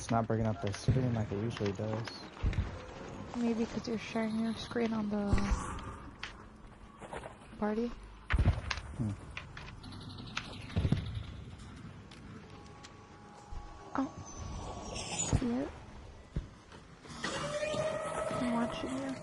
It's not bringing up the screen like it usually does. Maybe because you're sharing your screen on the party. Oh. See it? I'm watching you.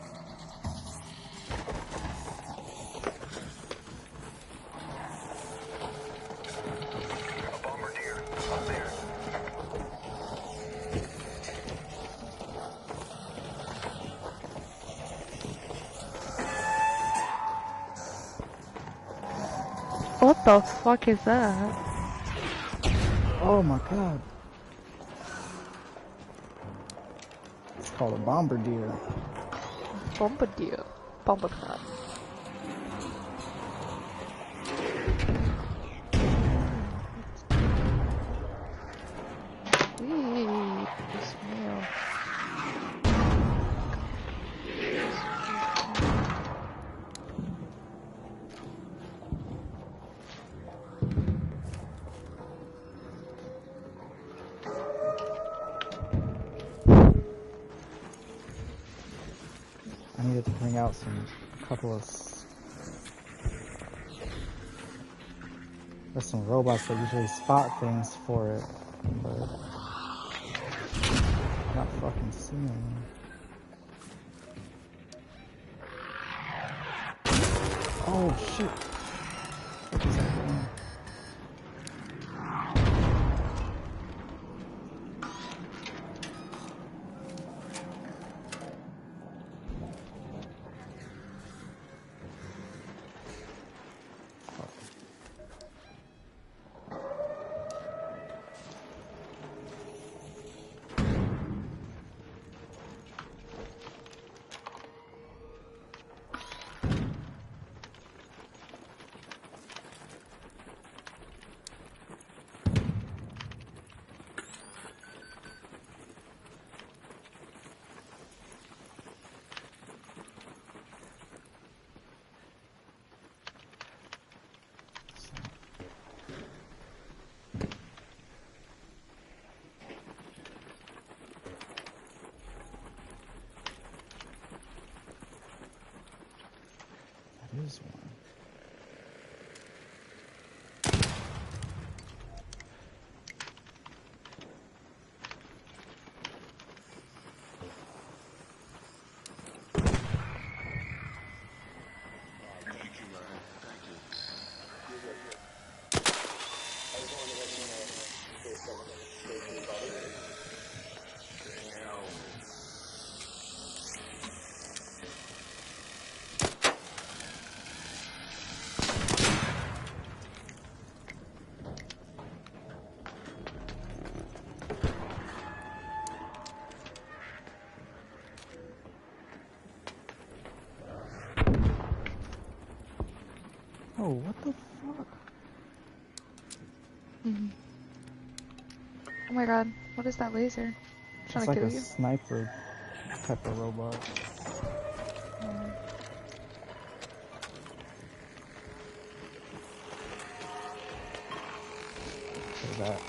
What the fuck is that? Oh my god. It's called a bombardier. Bombardier. Bombardier. Dios mío. I needed to bring out a couple of... There's some robots that usually spot things for it, but I'm not fucking seeing them. Oh shit! What is that doing? That is one. Oh, what the fuck? Oh my god, what is that laser? Trying to It's like kill a you? sniper type of robot. Look at that.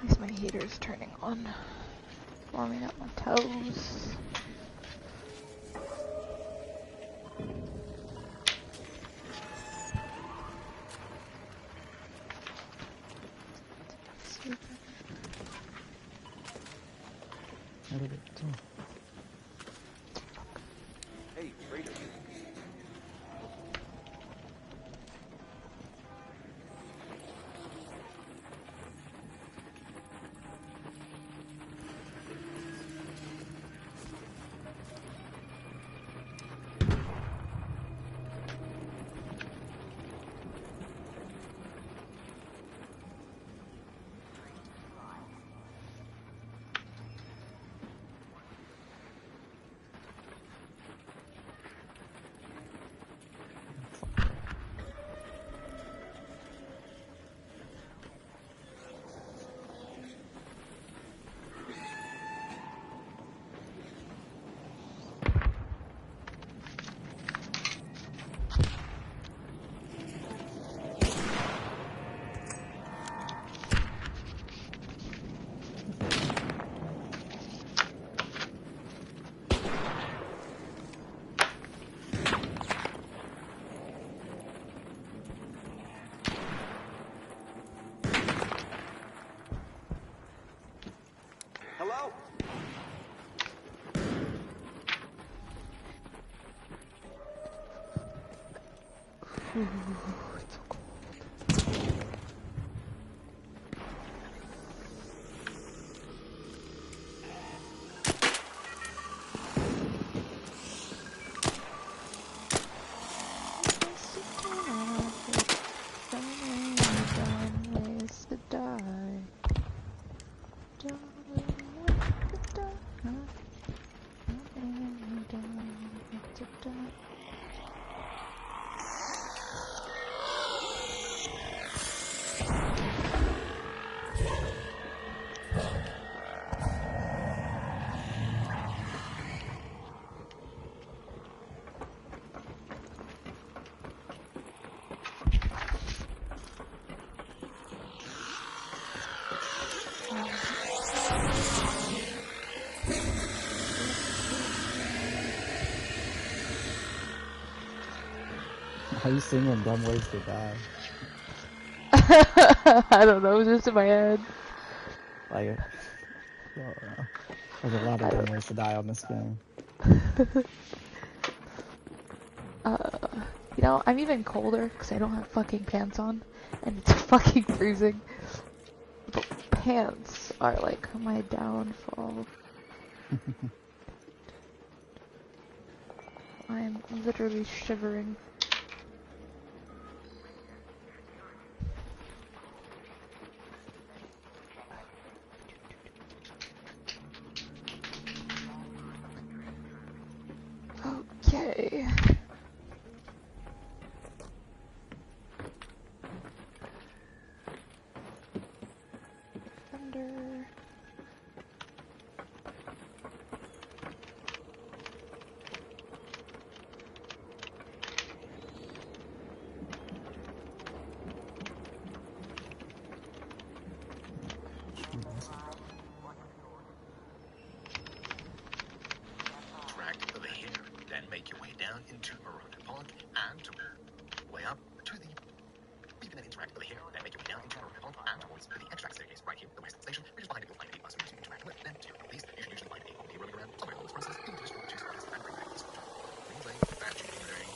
At least my heater's turning on. Warming up my toes. What did it do? Hey, Raider. Ooh, it's so cold. Ways to die. How you singing Dumb Ways to Die? I don't know, it was just in my head. Like, well, there's a lot of dumb ways to die on this game. You know, I'm even colder because I don't have fucking pants on, and it's fucking freezing. But pants are like my downfall. I'm literally shivering. Okay. Thunder. Track over here, then make your way down into Morocco Park and to way up to the. You can then interact over here, then make your way down into Morocco Park and towards the extract staircase right here, the west station, which is behind it. You'll find a bus route to interact with. Then to your northeast, you should usually find a volunteer roaming around somewhere along this process. You can just walk to spotters and bring back this water. Green lane, and green lane.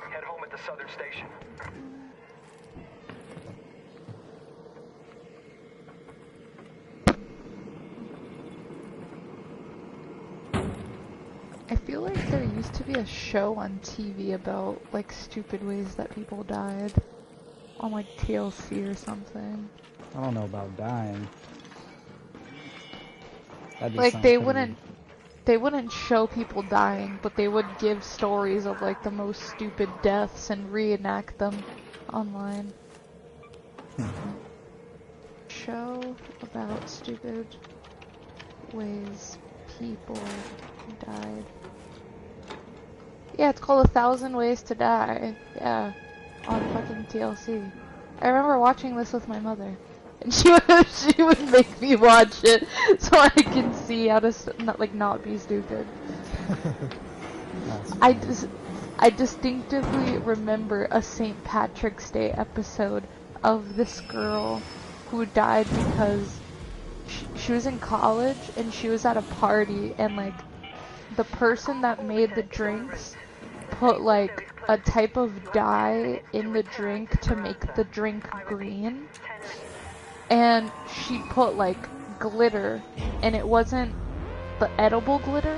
Head home at the southern station. I feel like there used to be a show on TV about like stupid ways that people died on like TLC or something. I don't know about dying. That just Like sounds they pretty... wouldn't show people dying, but they would give stories of like the most stupid deaths and reenact them online. Show about stupid ways people died. Yeah, it's called 1,000 Ways to Die. Yeah, on fucking TLC. I remember watching this with my mother, and she would make me watch it so I can see how to not be stupid. I distinctively remember a St. Patrick's Day episode of this girl who died because she was in college and she was at a party, and like the person that made the drinks put like a type of dye in the drink to make the drink green, and she put like glitter, and it wasn't the edible glitter,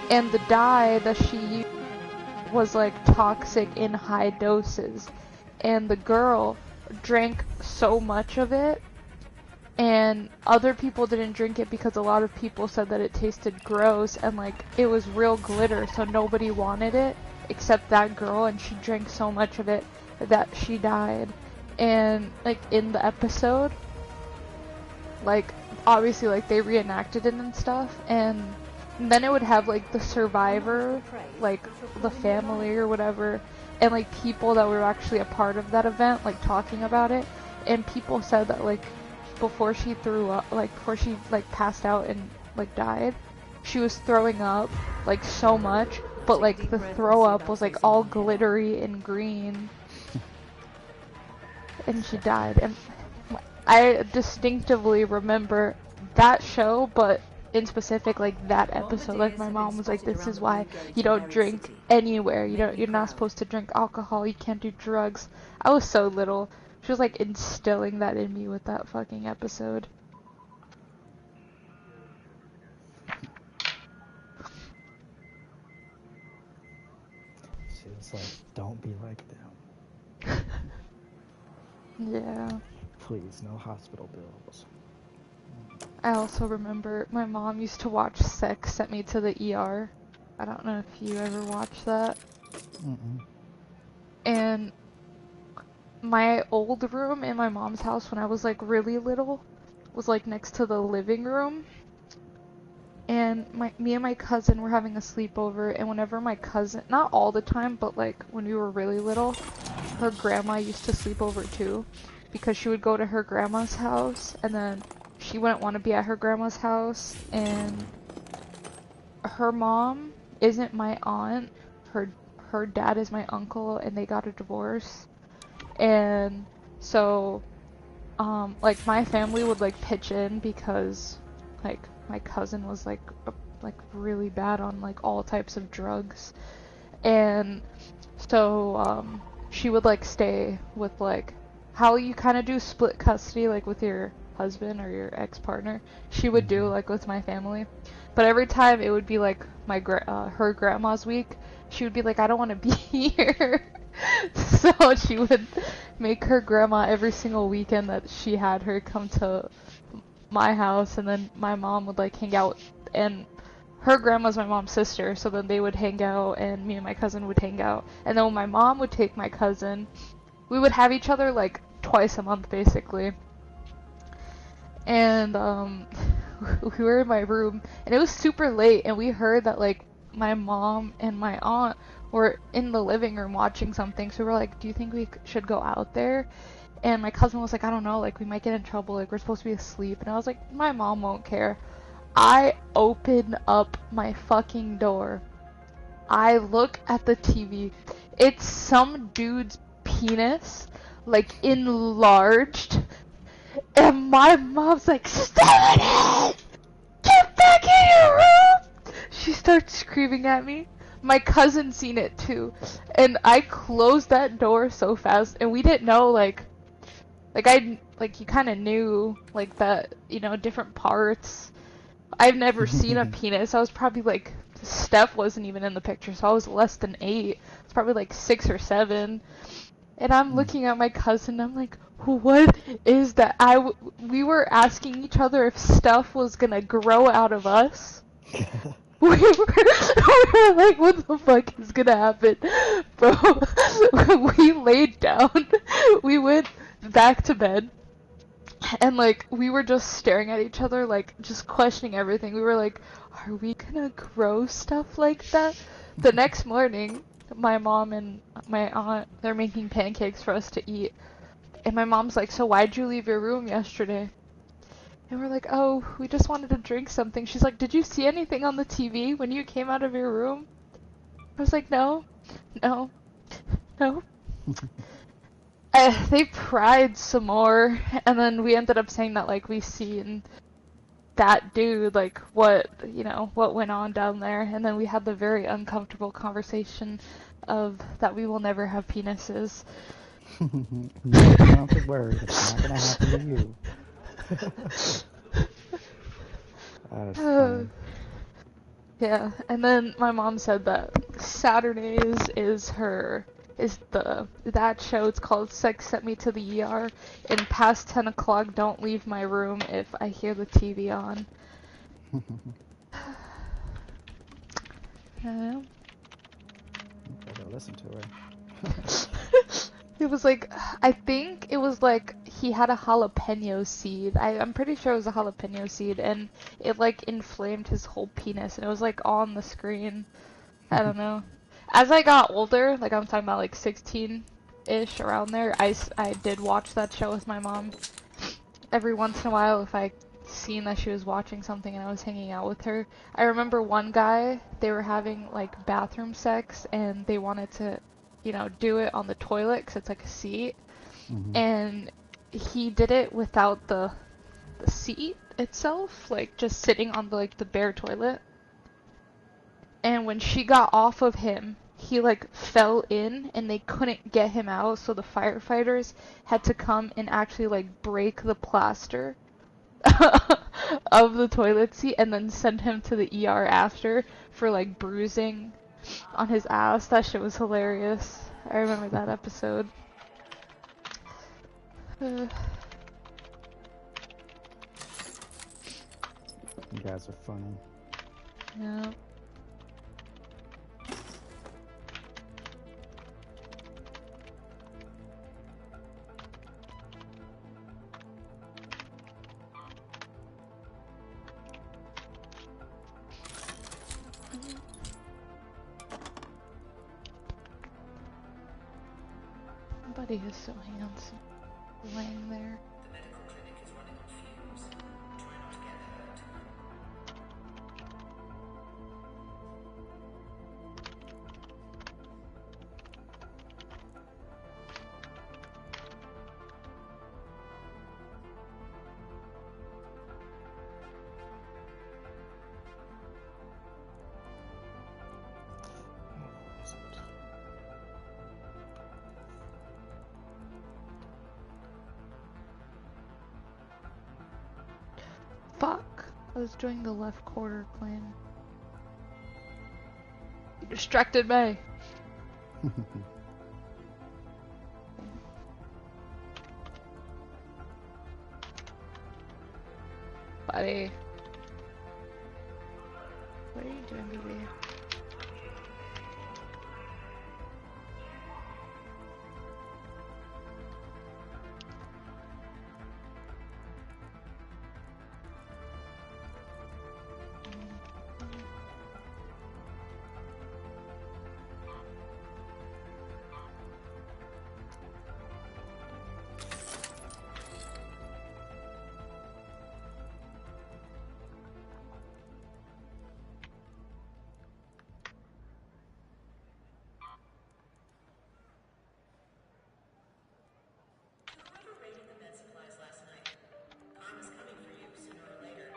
and the dye that she used was like toxic in high doses, and the girl drank so much of it, and other people didn't drink it because a lot of people said that it tasted gross, and like it was real glitter, so nobody wanted it except that girl, and she drank so much of it that she died. And like in the episode, like obviously like they reenacted it and stuff, and then it would have like the survivor, like the family or whatever, and like people that were actually a part of that event, like talking about it, and people said that like before she threw up, like before she like passed out and like died, she was throwing up like so much, but like the throw up was like all glittery and green, and she died. And I distinctively remember that show, but in specific, like that episode, like my mom was like, "This is why you don't drink anywhere. You're not supposed to drink alcohol. You can't do drugs." I was so little. She was like instilling that in me with that fucking episode. She was like, "Don't be like them. Yeah. Please, no hospital bills." I also remember my mom used to watch Sex Sent Me to the ER. I don't know if you ever watched that. And my old room in my mom's house when I was like really little was like next to the living room. And me and my cousin were having a sleepover, and whenever my cousin, not all the time, but like when we were really little, her grandma used to sleep over too, because she would go to her grandma's house, and then she wouldn't want to be at her grandma's house, and her mom isn't my aunt, her dad is my uncle, and they got a divorce, and so, like my family would like pitch in because, like, my cousin was like really bad on like all types of drugs, and so she would like stay with like how you kind of do split custody like with your husband or your ex-partner. She would do like with my family, but every time it would be like my her grandma's week, she would be like, "I don't want to be here." So she would make her grandma every single weekend that she had her come to my house, and then my mom would like hang out, and her grandma's my mom's sister, so then they would hang out and me and my cousin would hang out. And then when my mom would take my cousin, we would have each other like twice a month basically. And we were in my room and it was super late, and we heard that like my mom and my aunt were in the living room watching something, so we were like, "Do you think we should go out there?" And my cousin was like, "I don't know, like we might get in trouble, like we're supposed to be asleep." And I was like, "My mom won't care." I open up my fucking door. I look at the TV. It's some dude's penis, like enlarged. And my mom's like, "Stephanie! Get back in your room!" She starts screaming at me. My cousin seen it too. And I closed that door so fast, and we didn't know like you kind of knew like that, you know, different parts. I've never seen a penis. I was probably like, Steph wasn't even in the picture, so I was less than 8. I was probably like 6 or 7. And I'm looking at my cousin, I'm like, "What is that?" We were asking each other if stuff was gonna grow out of us. we were like, "What the fuck is gonna happen?" Bro, we laid down, we went back to bed, and like we were just staring at each other, like just questioning everything. We were like, "Are we gonna grow stuff like that?" The next morning, my mom and my aunt, they're making pancakes for us to eat, and my mom's like, "So why'd you leave your room yesterday?" And we're like, "Oh, we just wanted to drink something." She's like, "Did you see anything on the TV when you came out of your room?" I was like, "No, no, no." They pried some more, and then we ended up saying that like we seen that dude, like what, you know, what went on down there, and then we had the very uncomfortable conversation of that we will never have penises. You don't have to worry, it's not gonna happen to you. That's funny. Yeah, and then my mom said that Saturdays is that show. It's called Sex Sent Me to the ER, and past 10 o'clock don't leave my room if I hear the TV on. Yeah. Gotta listen to her. It was like, I think it was like he had a jalapeno seed. I'm pretty sure it was a jalapeno seed, and it like inflamed his whole penis, and it was like on the screen. I don't know. As I got older, like I'm talking about like 16-ish, around there, I did watch that show with my mom. Every once in a while, if I seen that she was watching something and I was hanging out with her. I remember one guy, they were having like bathroom sex and they wanted to, you know, do it on the toilet because it's like a seat. And he did it without the seat itself, like just sitting on the, like the bare toilet. And when she got off of him, he like fell in and they couldn't get him out, so the firefighters had to come and actually like break the plaster of the toilet seat and then send him to the ER after for like bruising on his ass. That shit was hilarious. I remember that episode. You guys are funny. Yeah. Buddy is so handsome, laying there. The medical clinic is running on fumes. Try not to get hurt. Fuck! I was doing the left quarter clan. You distracted me! Buddy. What are you doing, baby? Whoever raided the med supplies last night, karma's coming for you sooner or later.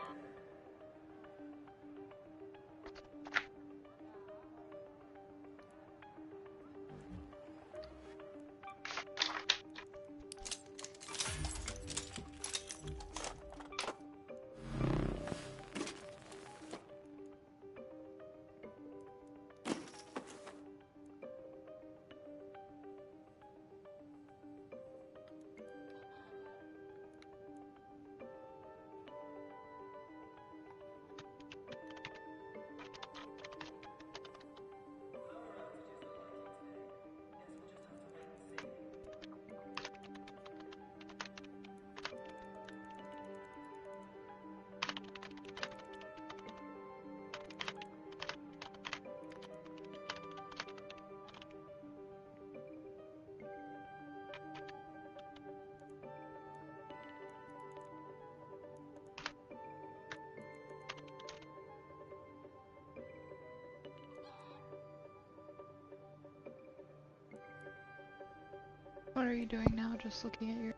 What are you doing now? Just looking at your...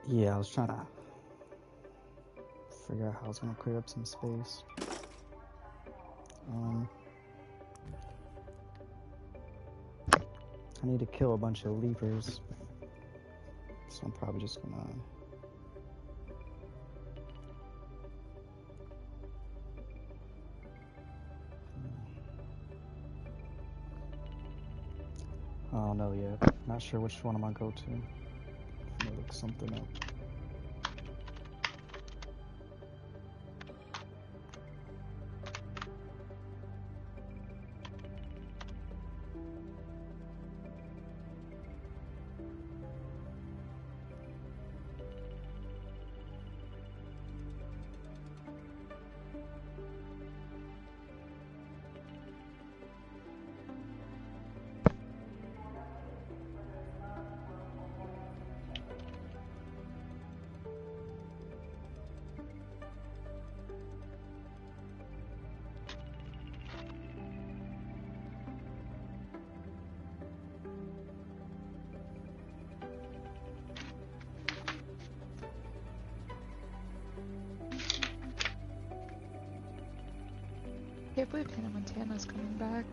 Yeah, I was trying to figure out how I was gonna clear up some space. I need to kill a bunch of leavers, so I'm probably just gonna... I don't know yet. Not sure which one I'm gonna go to. I'm gonna look something up. Can't believe Hannah Montana's coming back.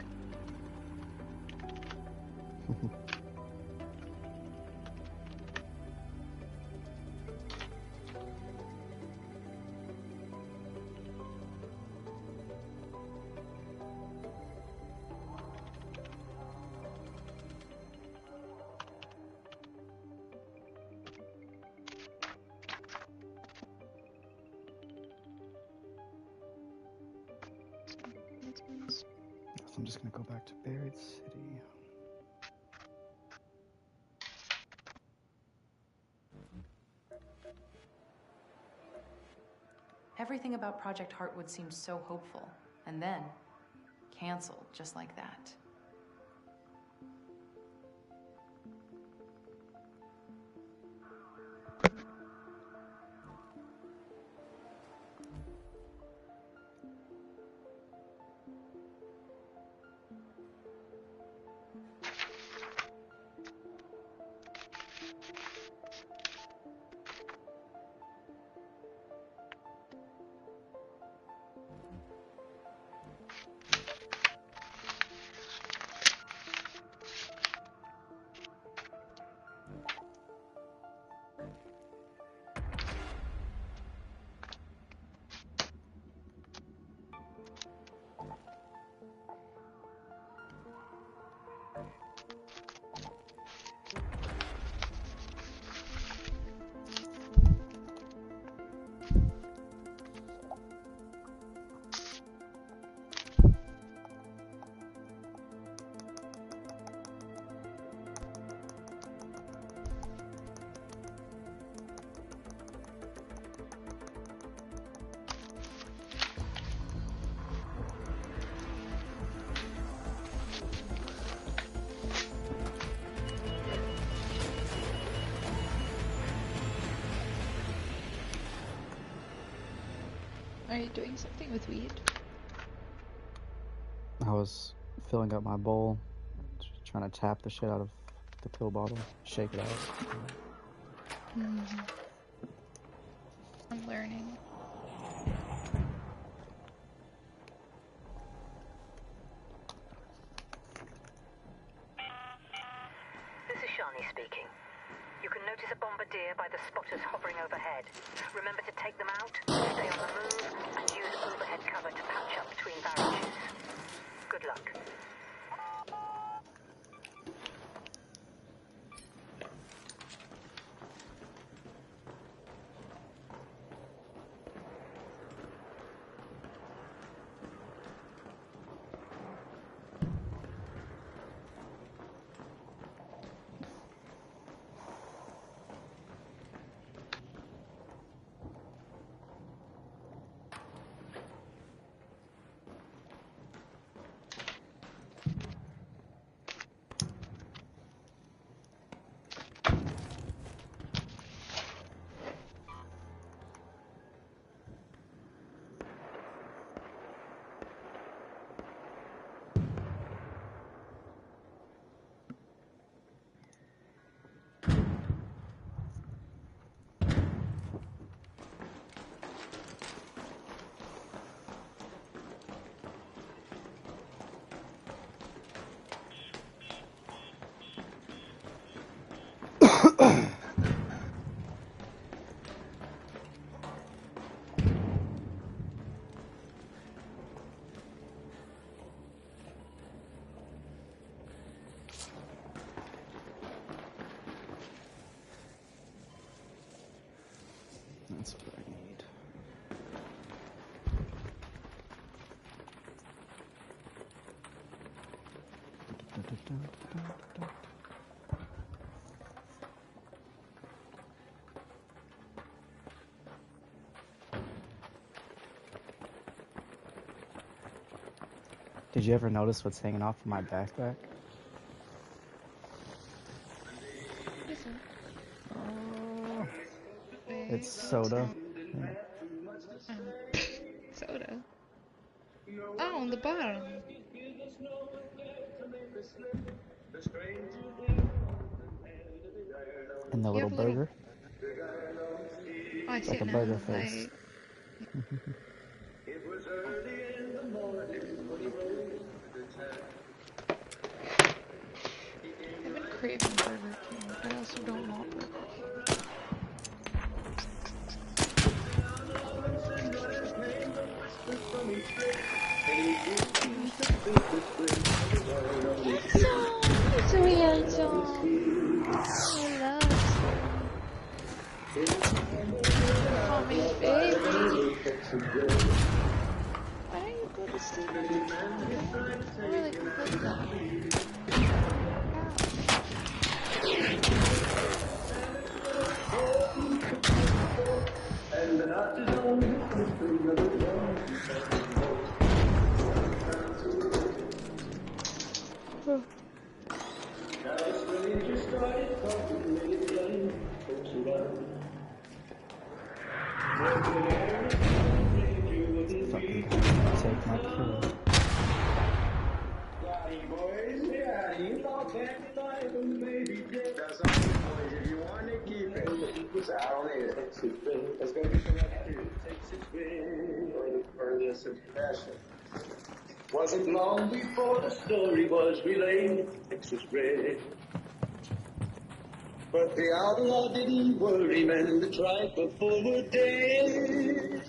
I'm just gonna go back to Buried City. Everything about Project Heartwood seemed so hopeful, and then canceled just like that. Are you doing something with weed? I was filling up my bowl, trying to tap the shit out of the pill bottle, shake it out. I'm learning. This is Shani speaking. You can notice a bombardier by the spotters hovering overhead. Remember to take them out, stay on the move, and use overhead cover to patch up between barrages. Good luck. That's what I need. Did you ever notice what's hanging off of my backpack? What is it? Oh, Wait, it's what's soda. wrong? Soda. Oh, on the bottom. And the You little have a little. burger. Oh, I see Like it a now. burger face. Like, It was early in the morning when he rose to the town. I've been craving Burger King, but I also don't want Burger King. Sweet I love call me baby. Why don't you go to sleep on the couch? I really can play that. And the night is on, now the stranger started talking, made it plain, folks around. Fucking take my killer. Howdy, boys. Howdy. You lost half your life and the baby dead. That's all, boys. If you want to keep it, I don't need it. Let's go get some extra. Takes its way. Or this passion. Wasn't long before the story was relayed. Texas Red. But the outlaw didn't worry, man. The trifle were dead.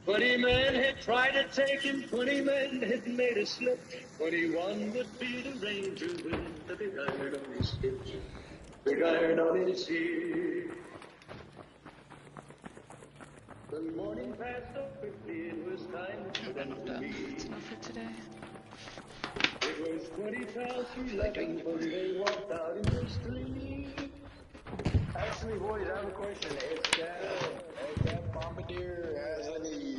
20 men had tried to take him, 20 men had made a slip. 21 would be the ranger with the big iron on his hip. Big iron on his hip. The morning passed up quickly, it was time for them to meet. That's enough for today. It was 20 past 11 when they walked out in the street. Actually, boys, I have a question. If that bombardier has any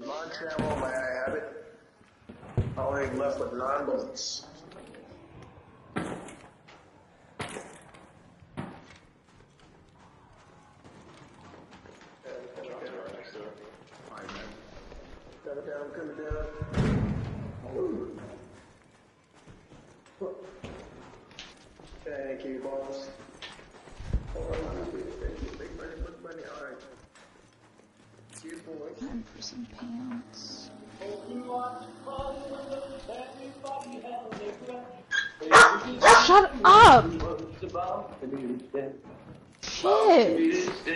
launch ammo, may I have it? I only left with 9 bullets. Coming down. Thank you, boss. Time for some pants. Shut up! Shit!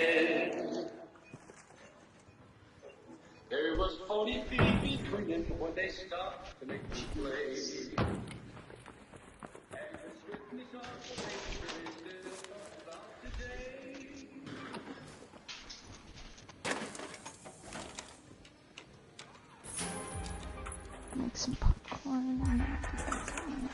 There was 40 feet between them when they stopped to make the play. And the swiftness of the ranger is still talked about today. Make some popcorn and then I'll be back in.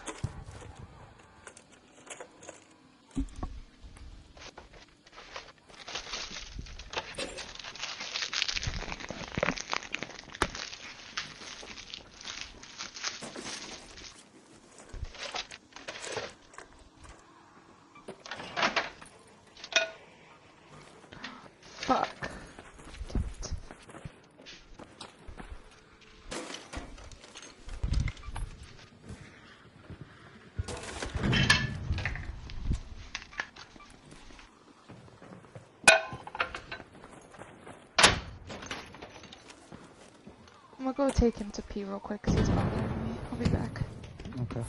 Fuck. Damn it. I'm gonna go take him to pee real quick because he's bothering me. I'll be back. Okay.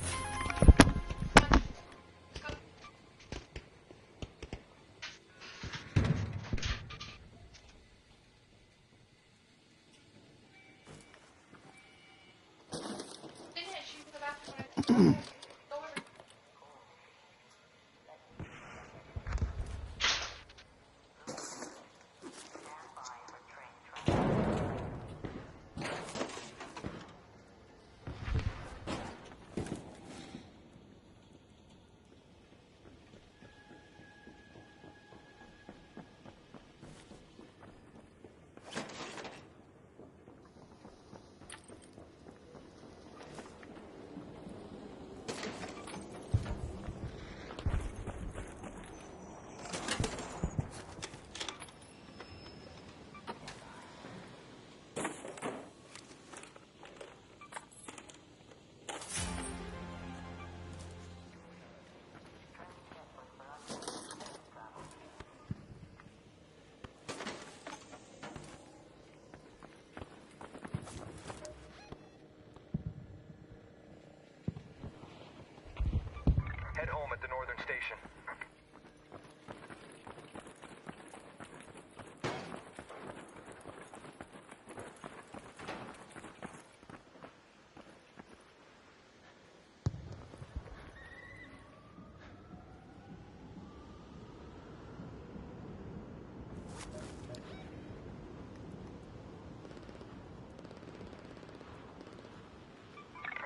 Head home at the northern station.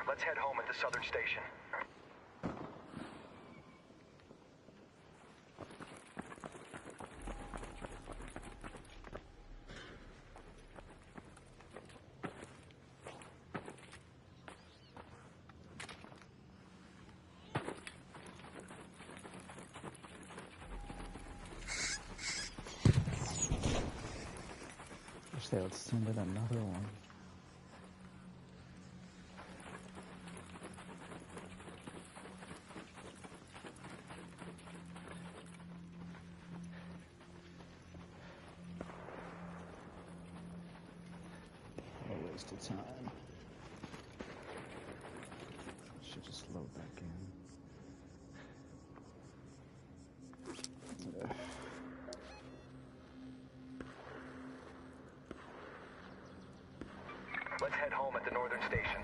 Let's head home at the southern station. Wish they would send in another one. What a waste of time. Should just load back in. Ugh. Let's head home at the northern station.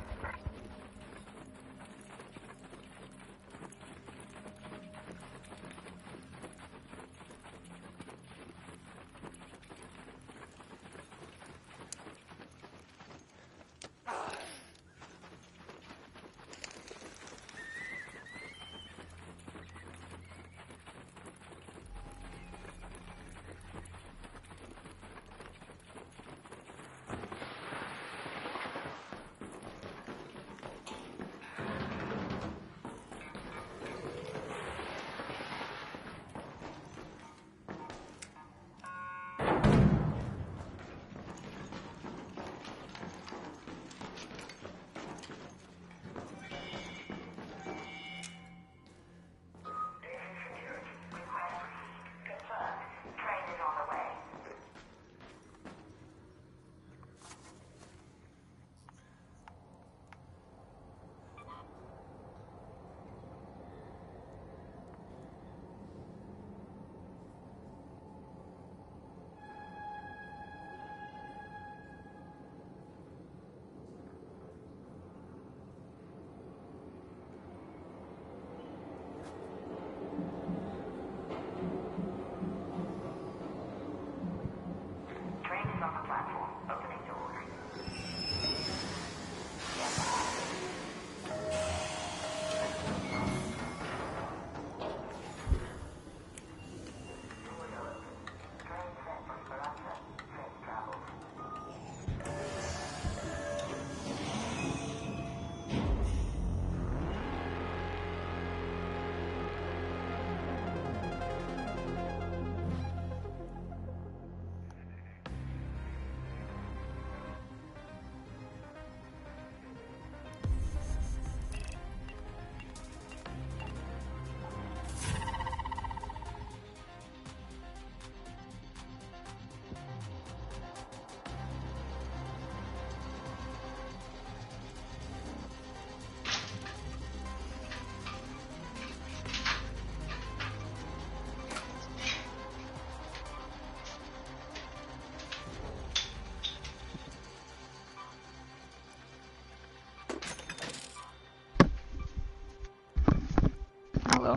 Hello.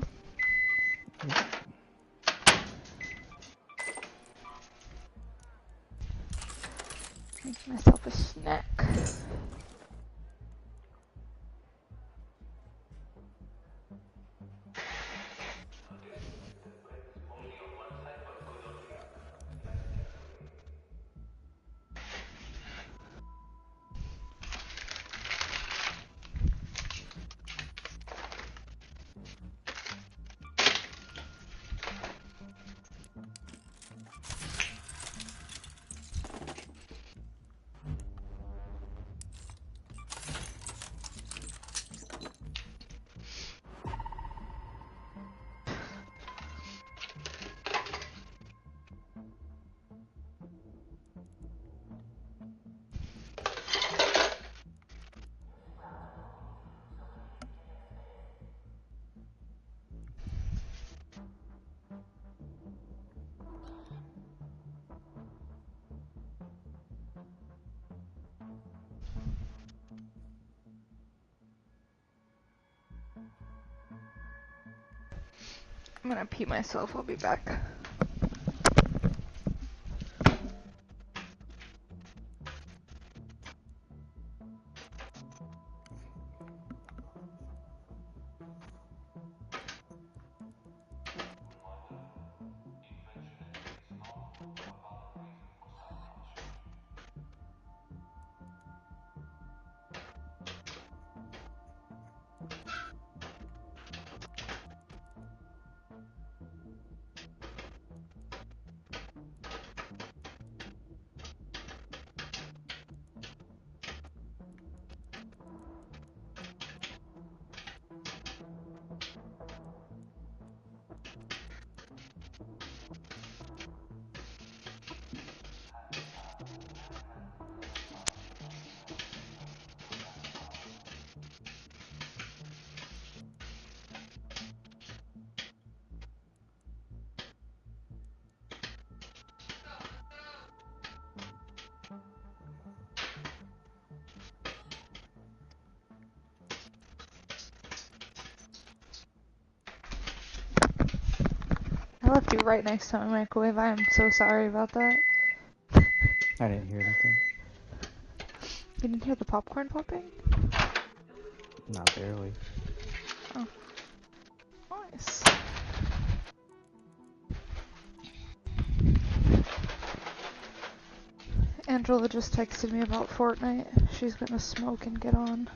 Make myself a snack. I'm gonna pee myself, I'll be back. I left you right next to my microwave. I am so sorry about that. I didn't hear anything. You didn't hear the popcorn popping? Not barely. Oh. Nice. Angela just texted me about Fortnite. She's gonna smoke and get on.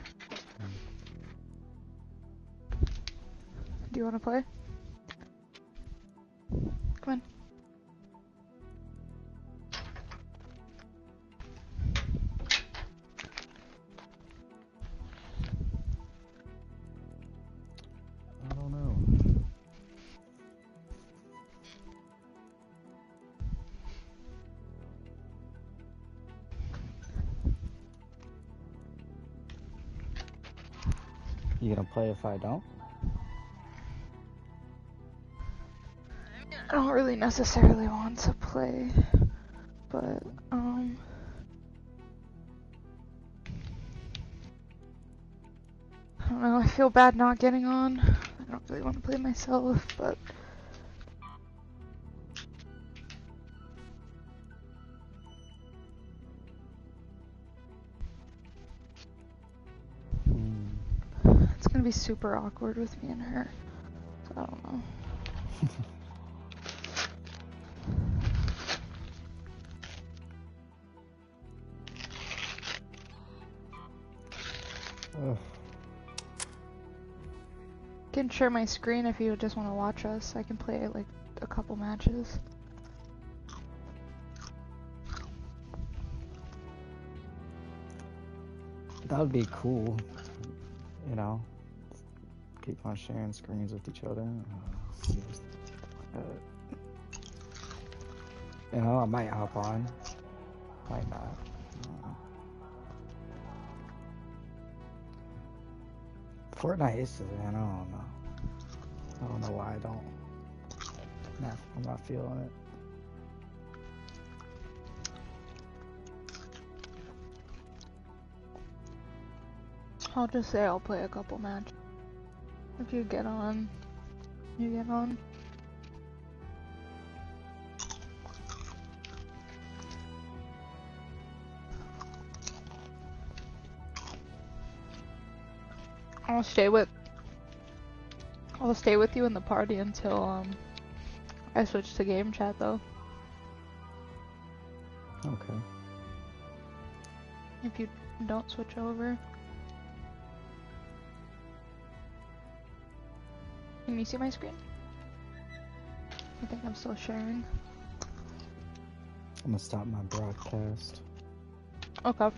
Do you wanna play? Come on. I don't know. You gonna play if I don't? I don't really necessarily want to play, but, I don't know, I feel bad not getting on. I don't really want to play myself, but... It's gonna be super awkward with me and her, so I don't know. Ugh. I can share my screen if you just want to watch us. I can play like a couple matches. That would be cool. You know, keep on sharing screens with each other. You know, I might hop on. Might not. Fortnite is, man, I don't know. I don't know why I don't. Nah, I'm not feeling it. I'll just say I'll play a couple matches. If you get on, you get on. I'll stay with you in the party until I switch to game chat though. Okay. If you don't switch over. Can you see my screen? I think I'm still sharing. I'm gonna stop my broadcast. Okay.